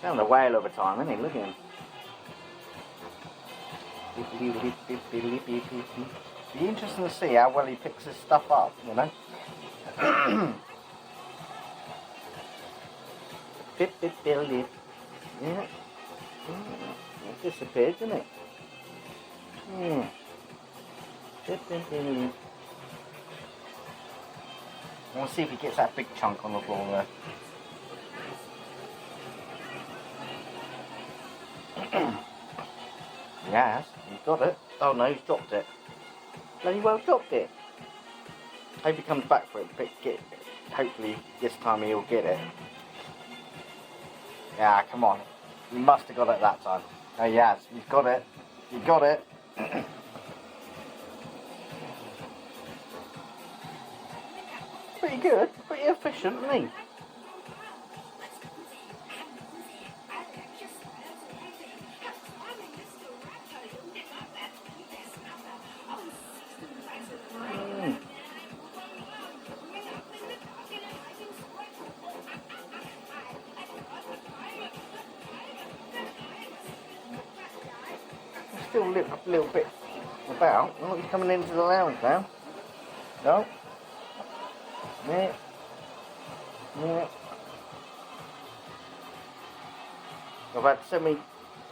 Having a whale of a time, isn't he? Look at him. Be interesting to see how well he picks his stuff up, you know. Yeah. It disappeared, didn't it? We'll see if he gets that big chunk on the floor there. Yes, he's got it. Oh no, he's dropped it. Bloody well dropped it. Hope he comes back for it. Hopefully this time he'll get it. Yeah, come on. He must have got it that time. Oh yes, he's got it. He got it. Pretty good. Pretty efficient, isn't he? Still a little bit about. Oh, he's coming into the lounge now. No. Yeah. Yeah. I've had so many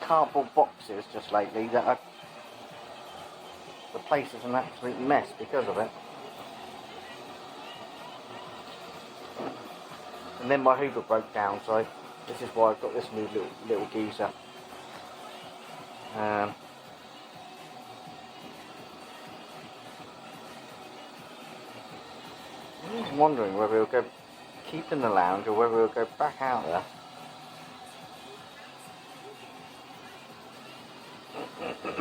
cardboard boxes just lately that the place is an absolute mess because of it. And then my Hoover broke down, so this is why I've got this new little geezer. I'm just wondering whether he'll go keep in the lounge or whether he'll go back out there. I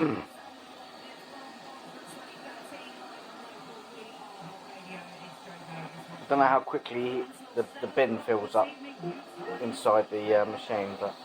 don't know how quickly the bin fills up inside the machine, but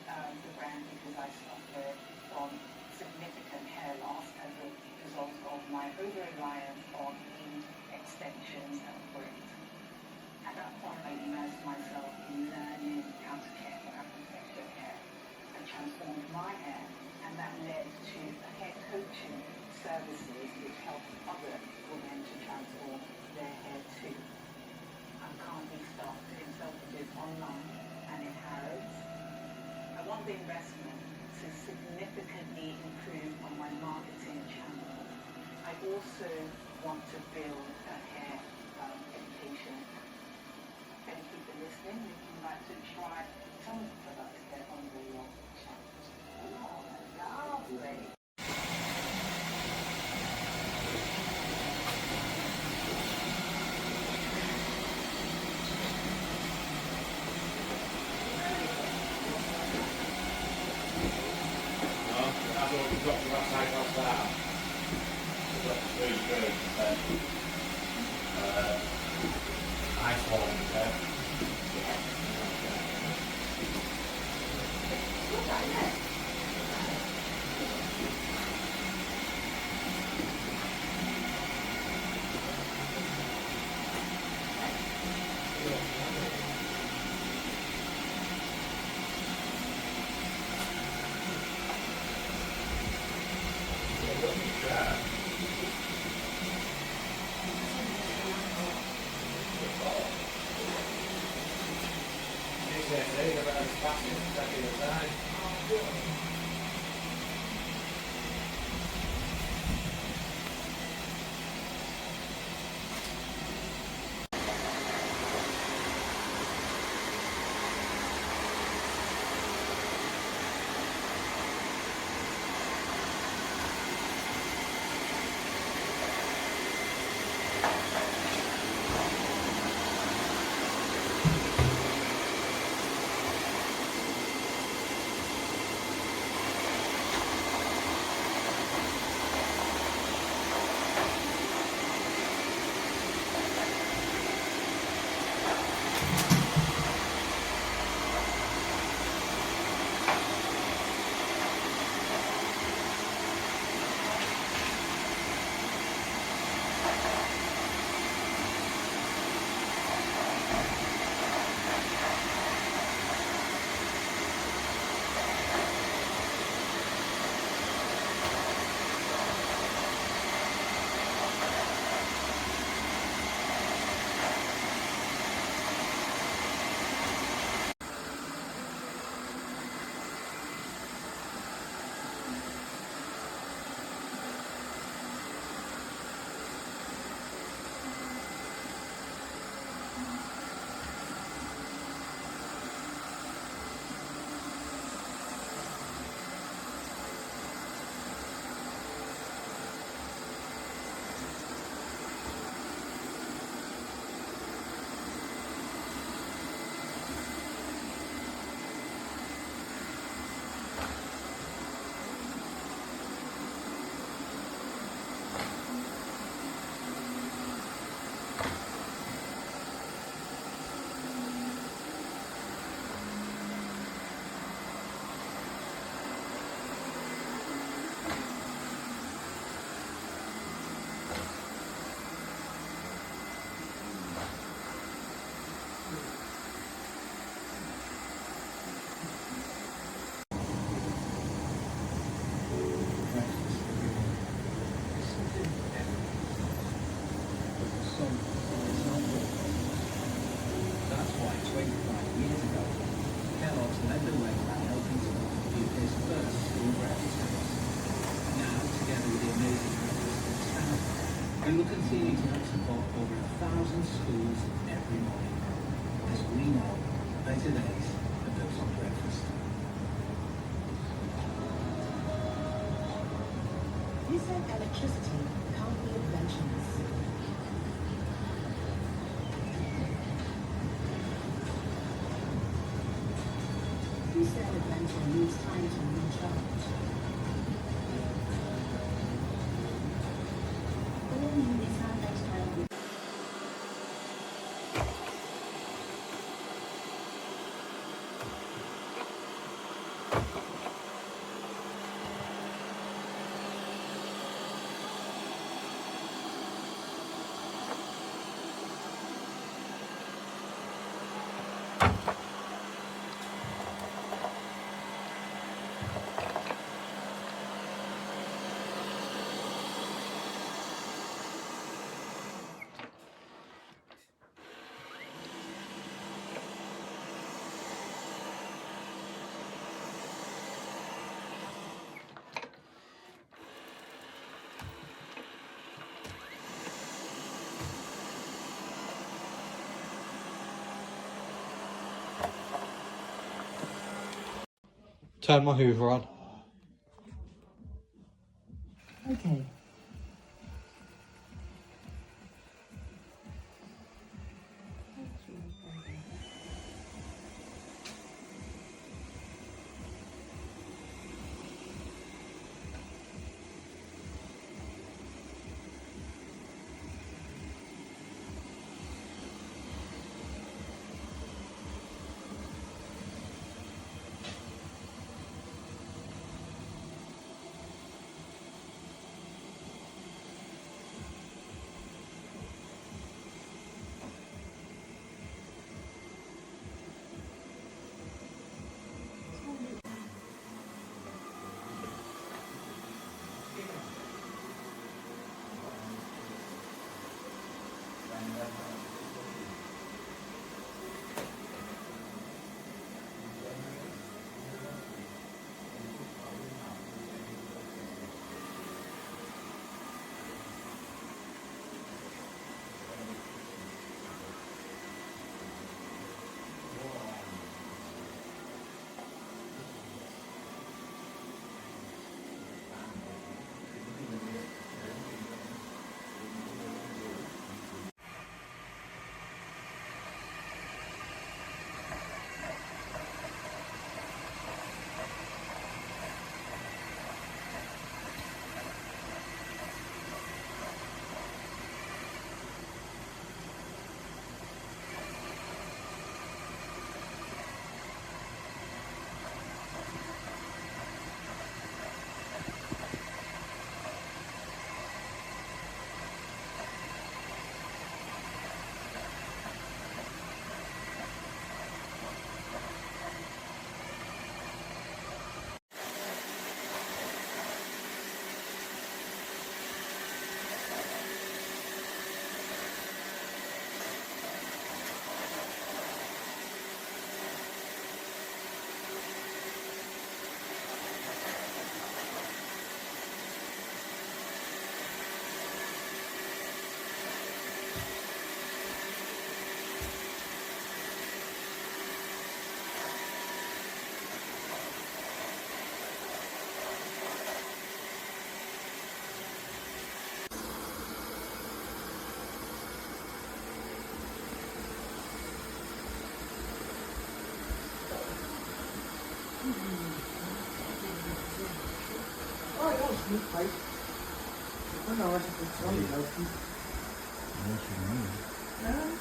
started the brand because I suffered from significant hair loss as a result of my over-reliance on weave extensions and braids. At that point, I immersed myself in learning how to care for and protect your hair. I transformed my hair, and that led to hair coaching services which help other women to transform their hair too. I can't be stopped doing self-service online and in Harrods. I want the investment to significantly improve on my marketing channel. I also want to build a hair education. Thank you for listening. If you'd like to try some of the products here on your channel. Oh, lovely. That's what we've got to that side of that. We've got food good. Ice one, yeah. We will continue to help support over 1,000 schools every morning, as we know better days are built on breakfast. You said electricity can't be inventions. You said adventure needs time to recharge. All new Nissan X-Trail. turn my Hoover on. Okay. Oh, that was good fight. I know what you tell me, Loki. Yeah.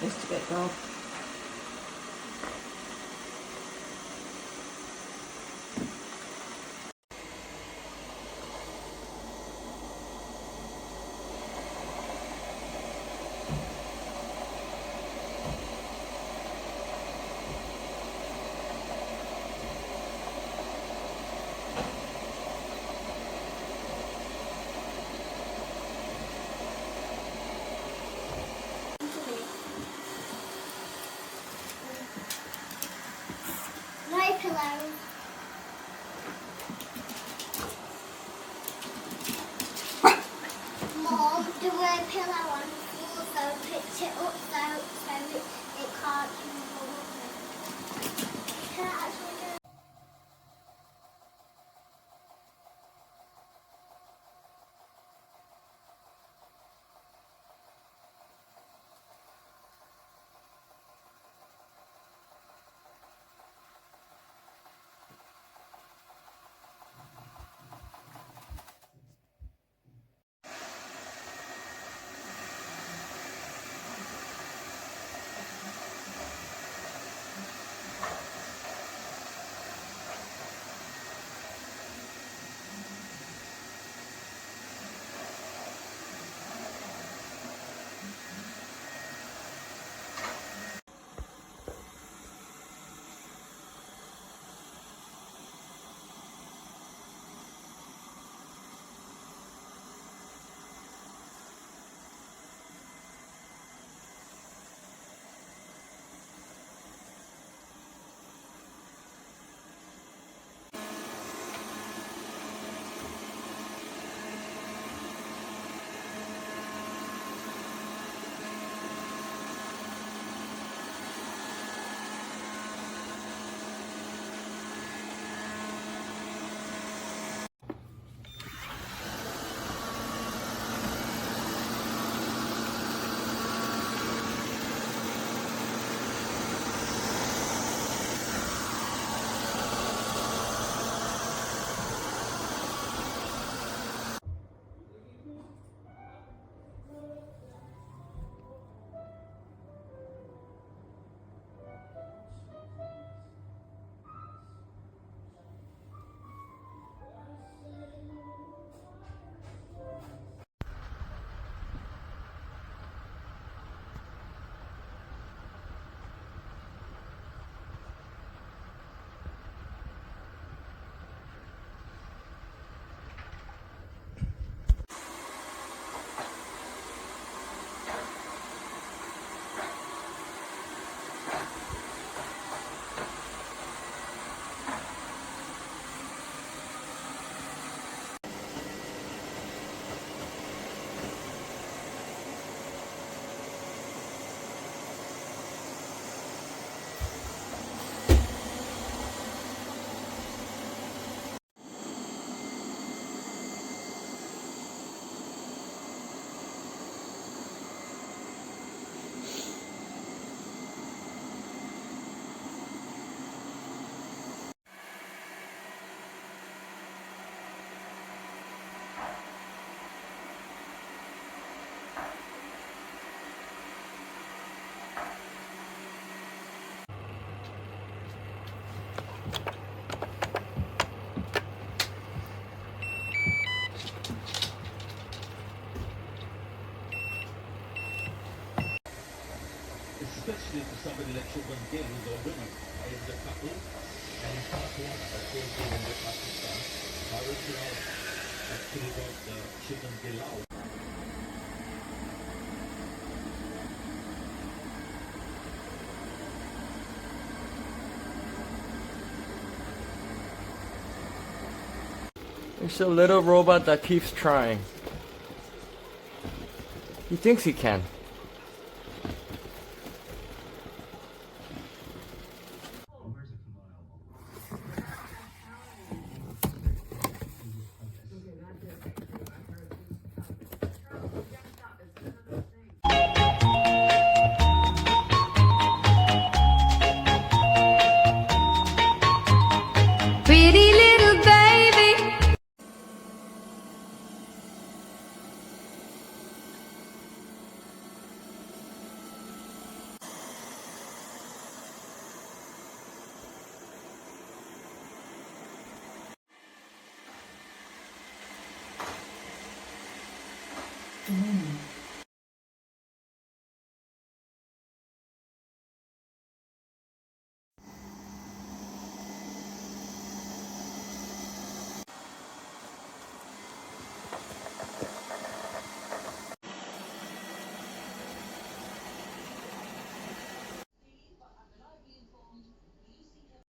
investigate dog. No pillow. Mom, there were a pillow on the floor, so picked it up so it can't move. Can I actually do it? Especially for somebody like Shubham Gill, who's a woman in the couple, and in part one of course in the Pakistan, original actually got Shubham Gill out. It's a little robot that keeps trying. He thinks he can. Pretty little baby. afternoon